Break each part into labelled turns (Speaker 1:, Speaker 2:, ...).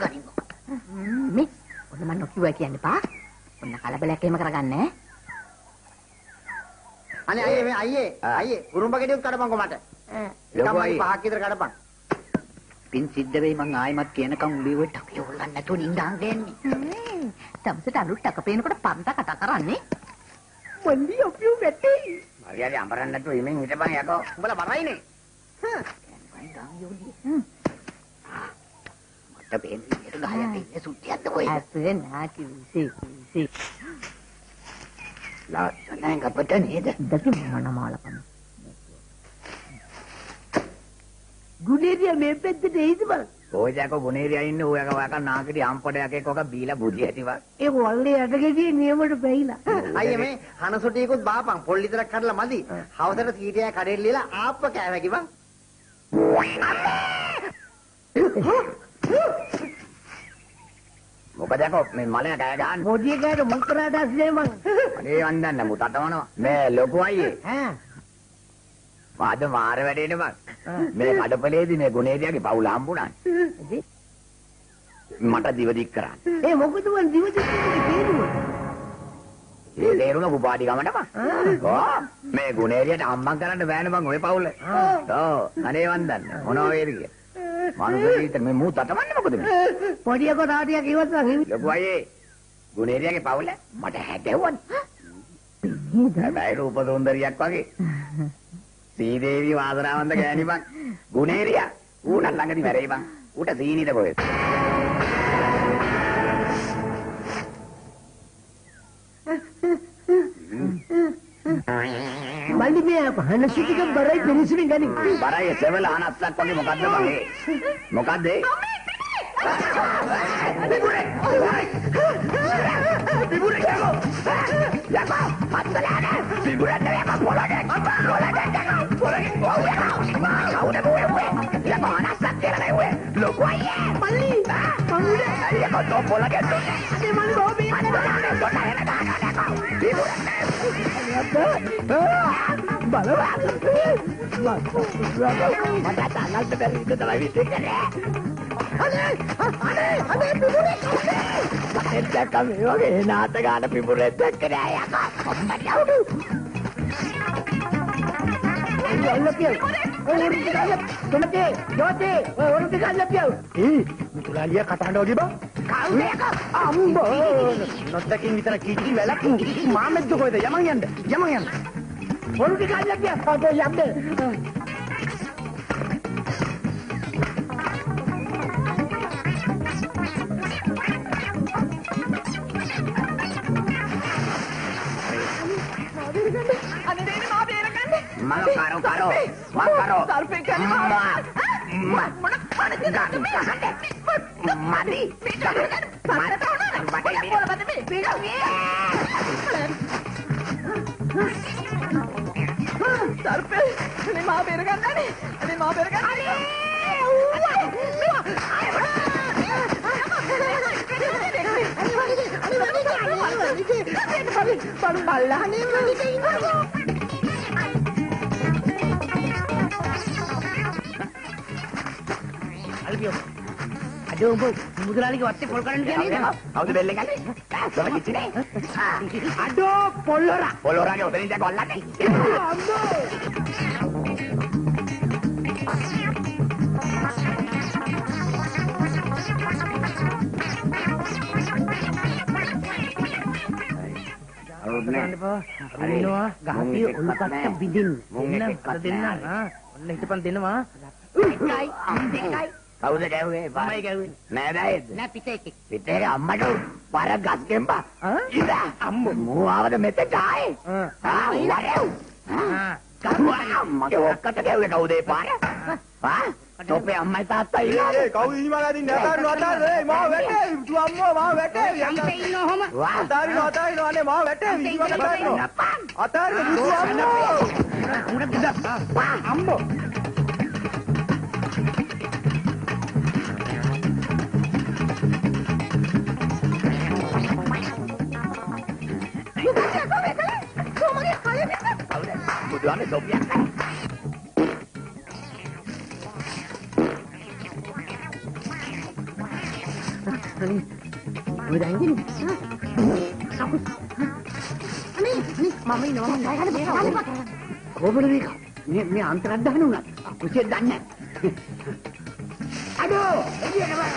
Speaker 1: ගනිමු. මේ ඔන්න මම නොකියුවා කියන්න එපා. ඔන්න කලබලයක් එහෙම කරගන්නේ.
Speaker 2: අනේ අයියේ උරුම්බ ගෙඩියක් කඩපන්කෝ මට. එකම 5ක් විතර කඩපන්.
Speaker 1: පින් සිද්ධ වෙයි මං ආයෙමත් කියනකම් උඹේ ඔය ටකේ හොල්ලන්න නැතුව නින්දාන් දෙන්නේ. තමසට අලුත් ටක පේනකොට පන්ත කතා කරන්නේ. මල්ලි අපිව වැටේ.
Speaker 2: මරියාගේ අඹරන්න නැතුව ඉමෙන් හිටපන් යකෝ. උඹලා බරයිනේ.
Speaker 1: මට පේන්නේ ඉර ගහයක් ඉන්නේ සුට්ටියක්ද කොහෙද? අසේ නාකි විසි. ලස්සනයි අපට නේද? දකි මොනමාලකම. ගුණේරියා මේ පැත්තට එයිද බල?
Speaker 2: ඕජාකෝ ගුණේරියා ඉන්නේ ඕයක වයක නාකිටි අම්පොඩයක් එක්ක බීලා බුදි ඇතිවා.
Speaker 1: ඒ වල්ලේ යටගෙදී නියමට බැහිලා.
Speaker 2: අයියේ මේ හනසොටියකුත් බාපන් පොල් විතරක් කඩලා මදි. හවසට සීටියා කඩේ ලියලා ආප්ප කෑවකි බං. මොකද යකෝ මේ මලයා කෑ ගන්න.
Speaker 1: මොඩිය කෑට මුක්තරාට ඇස්සේ මං.
Speaker 2: අනේ වන්දන්න මුතටවනවා. මේ ලොකු අයියේ.
Speaker 1: ඈ.
Speaker 2: මාද මාර වැඩේනේ බං. මේ කඩපලේදී මේ ගුණේරියාගේ පවුල හම්බුණා. මට දිව දික් කරන්න.
Speaker 1: ඒ මොකද වන් දිව දික් කරන්නේ තේරුණා?
Speaker 2: ඒ තේරුණා පුපාටි ගමට බං. ඕ මේ ගුණේරියට අම්මන් කරන්න බෑනේ බං ඔය පවුල. ඔව් අනේ වන්දන්න මොනවා වේද කියලා. මනුස්සයෙක් මේ මූ තටමන්නේ මොකද මේ?
Speaker 1: පොඩියක තාටියක් ඉවත්වා හිමි.
Speaker 2: ලොකු අයියේ ගුණේරියාගේ පවුල මට හැදෙවන්න. හැබැයි රූප සෞන්දර්යයක් වගේ. සීදේවි වාසනාවන්ත ගෑණි බං. ගුණේරියා ඌ නම් ළඟදී මැරෙයි බං. ඌට සීනිද කොහෙද?
Speaker 1: මල්ලි මේ හනසිටික බරයි පිරිසිමින් ගනි.
Speaker 2: බරයි සෙවල අනස්සක් වගේ මොකද්ද බං ඒ? මොකද්ද ඒ? පිබුරේ යකෝ. යකෝ හත්ලානේ. පිබුරේ යකෝ පොලගේ. පොලගේ කවුද බෝවේ? යකෝ අනස්සක් කියලා නේ ඔය. ලොකු අයියේ. මල්ලි. පොලගේ. යකෝ තෝ පොලගේ තොන්නේ. අනේ මල්ලි බෝබී. කතාන්න වගේ බා අම්බ නොත්තකින් විතර කීටි වෙලක් මාමෙද්ද කොහෙද යමන් යන්න ඔරු ටික අල්ලක් ගියා අපෝ යන්න මම සර්පේ අදෝ උඹ මුදලාලිගේ වත්තේ පොල් කරන්න කියන්නේ නේද? කවුද බෙල් එක ගන්නේ? ගොඩ කිච්චිනේ.
Speaker 1: අදෝ පොල්ලොරා.
Speaker 2: පොල්ලොරාගේ උතනින් දැක ඔල්ලන්නේ.
Speaker 1: අරිනවා ගහපිය ඔලු කට්ට බින්දින්න. ඔන්න අර දෙන්න. ඔන්න හිටපන් දෙනවා. එකයි දෙකයි.
Speaker 2: කවුද ගැව්වේ?
Speaker 1: මමයි ගැව්වේ.
Speaker 2: නෑ නෑ.
Speaker 1: නෑ පිටේක.
Speaker 2: පිටේ අම්මට පාර ගස් ගෙම්බා. ඉඳා අම්මෝ මෝ ආවද මෙතෙට ආයේ. වරෙව්. මගේ ඔක්කට ගැව්වේ කවුද ඒ පාර? තොපේ අම්මයි තාත්තා ඉන්නවා.
Speaker 3: ඒ කවුද ඉනිමලා දින්නේ අතාරිනවා ඒ මාව වැටේ. තු අම්මෝ මාව වැටේ.
Speaker 1: අම්මේ ඉන්නවම.
Speaker 3: අතාරිනවා අනේ මාව වැටේ. ඉනිමලා අතාරිනවා. අතාරිනවා තු අම්මෝ. අම්මෝ.
Speaker 2: බුදුහාමේ සොබ්බියක් නැහැ.
Speaker 1: ඔය දැන් ඉන්නේ. අනේ මම ඉන්නවා මම ගහන්න බෑ. කොහොමද මේක? මේ අන්තරක් දාන්න උනා. කුසියක් දන්නේ නැහැ. අඩෝ එළියනවා.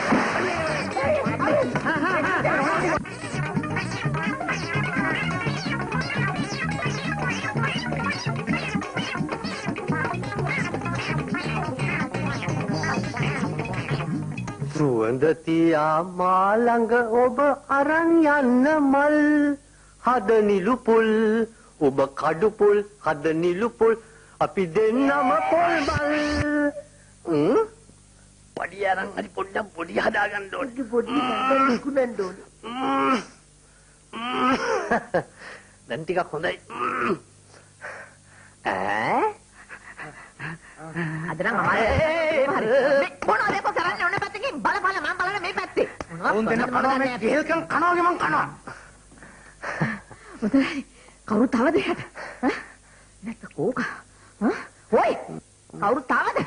Speaker 4: සුවඳ තියා මා ළඟ ඔබ අරන් යන්න මල් හද නිලුපුල් ඔබ කඩු පුල් හද නිලුපුල් අපි දෙන්නම පොල් බල්
Speaker 2: පඩිය අරන් හරි පොඩ්ඩක් පොඩි හදාගන්න ඕනේ.
Speaker 4: පොඩි කුණෙන් ඕනේ
Speaker 2: දැන් ටිකක් හොඳයි.
Speaker 1: අද නම් අමාරු. මොනවද ඒක කරන්නේ ඕනේ පැත්තකින් බලපල මම බලන්නේ මේ පැත්තේ.
Speaker 3: උන් දෙන්න කනවා මේ ගෙල්කම් කනවාගේ මං කනවා.
Speaker 1: මොකද කවුරු තවද යට? නැත්ත කෝක. ඔයි කවුරු තවද?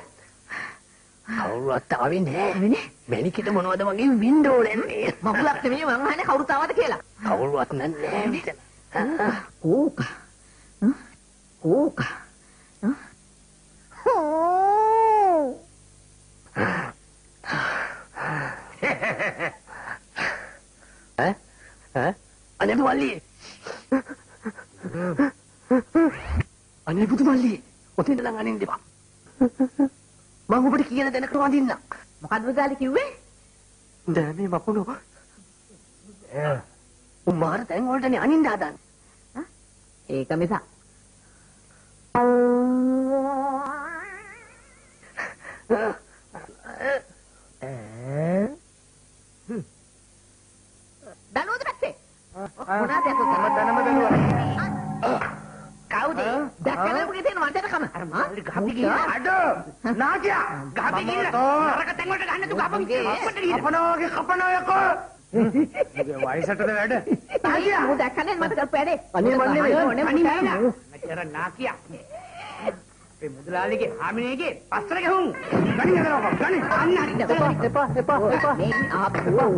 Speaker 2: කවුරුවත් ආවේ නෑ.
Speaker 1: වෙන්නේ?
Speaker 2: මැනිකට මොනවද වගේ වින්න ඕනේ.
Speaker 1: මගුලක් නෙමෙයි මං අහන්නේ කවුරු තවද කියලා.
Speaker 2: කවුරුවත් නෑ මෙතන.
Speaker 1: කෝක. කෝක.
Speaker 2: අනේ මල්ලි. අනේ පුතු මල්ලි. ඔතෙන් නම් අනින්න දෙපා. මම ඔබට කියන දැනකට වඳින්න.
Speaker 1: මොකද්ද ගාලි කිව්වේ?
Speaker 2: දැන් මේ මකුණු. උමාර දැන් වලටනේ අනින්න හදන්නේ.
Speaker 1: ඒක මිසක්. දනුවද පැත්තේ? මොනවද ඒක?
Speaker 3: දැනම බැලුවා.
Speaker 1: කවුද? දැක්කම පුගේ තියෙන වන්දනකම. අර මාළි ගහපි ගියා.
Speaker 3: අඩෝ නාකියා
Speaker 2: ගහපි ගිහින් නරක තැන් වලට ගහන්න තු ගහපන්. අපිට ගිහින්.
Speaker 3: කපනවාගේ කපනවා යකෝ. වයසටද වැඩ.
Speaker 1: නාකියා මම දැක්කනේ මට කරපු වැඩේ.
Speaker 4: අනේ මන් නෙවෙයි.
Speaker 1: අනේ නෑ.
Speaker 3: මෙච්චර නාකියා. මේ මුදලාලිගේ ආමිනේගේ පස්සට ගහමු. ගණන් හදනවා ගණන්. අන්න හරි.
Speaker 4: එපා එපා එපා
Speaker 1: මේ ආපුවා